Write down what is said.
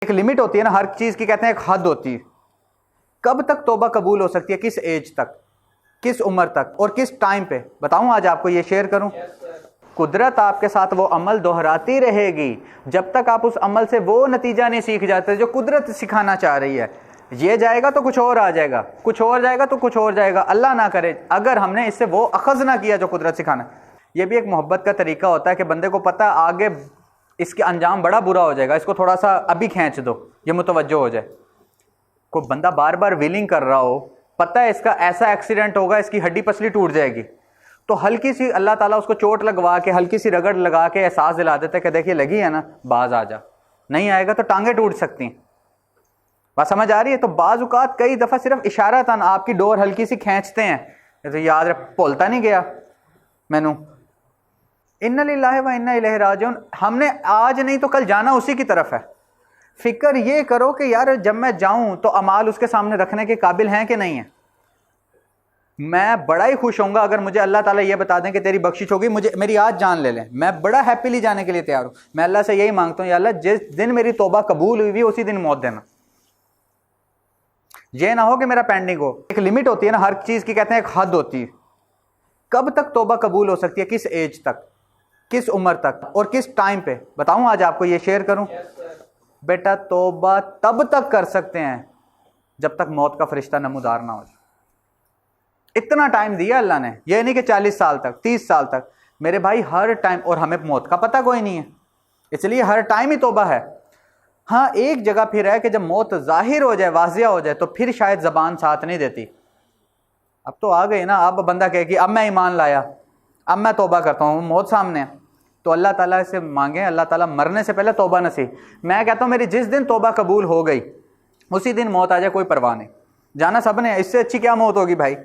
ایک لمٹ ہوتی ہے نا ہر چیز کی، کہتے ہیں ایک حد ہوتی ہے. کب تک توبہ قبول ہو سکتی ہے؟ کس ایج تک، کس عمر تک اور کس ٹائم پہ؟ بتاؤں آج آپ کو، یہ شیئر کروں. قدرت آپ کے ساتھ وہ عمل دہراتی رہے گی جب تک آپ اس عمل سے وہ نتیجہ نہیں سیکھ جاتے جو قدرت سکھانا چاہ رہی ہے. یہ جائے گا تو کچھ اور آ جائے گا، کچھ اور جائے گا تو کچھ اور جائے گا. اللہ نہ کرے اگر ہم نے اس سے وہ اخذ نہ کیا جو قدرت سکھانا. یہ بھی ایک محبت کا طریقہ ہوتا ہے کہ بندے کو پتہ آگے اس کے انجام بڑا برا ہو جائے گا، اس کو تھوڑا سا ابھی کھینچ دو، یہ متوجہ ہو جائے. کوئی بندہ بار بار ویلنگ کر رہا ہو، پتہ ہے اس کا ایسا ایکسیڈنٹ ہوگا، اس کی ہڈی پسلی ٹوٹ جائے گی، تو ہلکی سی اللہ تعالیٰ اس کو چوٹ لگوا کے، ہلکی سی رگڑ لگا کے احساس دلا دیتا ہے کہ دیکھیے لگی ہے نا، باز آ جا. نہیں آئے گا تو ٹانگیں ٹوٹ سکتی ہیں. بات سمجھ آ رہی ہے؟ تو بعض اوقات کئی دفعہ صرف اشارتاً آپ کی ڈور ہلکی سی کھینچتے ہیں، تو یاد رکھ بھولتا نہیں گیا مینوں. ان للہ و انا الیہ راجعون. ہم نے آج نہیں تو کل جانا اسی کی طرف ہے. فکر یہ کرو کہ یار جب میں جاؤں تو اعمال اس کے سامنے رکھنے کے قابل ہیں کہ نہیں ہیں. میں بڑا ہی خوش ہوں گا اگر مجھے اللہ تعالیٰ یہ بتا دیں کہ تیری بخشش ہوگی، مجھے میری آج جان لے لیں، میں بڑا ہیپیلی جانے کے لیے تیار ہوں. میں اللہ سے یہی مانگتا ہوں، یا اللہ جس دن میری توبہ قبول ہوئی اسی دن موت دینا. یہ نہ ہو کہ میرا پینڈنگ ہو. ایک لمٹ ہوتی ہے نا ہر چیز کی، کہتے ہیں ایک حد ہوتی ہے. کب تک توبہ قبول ہو سکتی ہے؟ کس ایج تک، کس عمر تک اور کس ٹائم پہ؟ بتاؤں آج آپ کو، یہ شیئر کروں. بیٹا توبہ تب تک کر سکتے ہیں جب تک موت کا فرشتہ نمودار نہ ہو جائے. اتنا ٹائم دیا اللہ نے. یہ نہیں کہ 40 سال تک، 30 سال تک. میرے بھائی ہر ٹائم، اور ہمیں موت کا پتہ کوئی نہیں ہے، اس لیے ہر ٹائم ہی توبہ ہے. ہاں ایک جگہ پھر ہے کہ جب موت ظاہر ہو جائے، واضح ہو جائے، تو پھر شاید زبان ساتھ نہیں دیتی. اب تو آ گئی نا، اب بندہ کہے کہ اب میں ایمان لایا، اب میں توبہ کرتا ہوں، موت سامنے ہے. تو اللہ تعالیٰ سے مانگیں، اللہ تعالیٰ مرنے سے پہلے توبہ نصیب. میں کہتا ہوں میری جس دن توبہ قبول ہو گئی اسی دن موت آ جائے کوئی پرواہ نہیں. جانا سب نے، اس سے اچھی کیا موت ہوگی بھائی.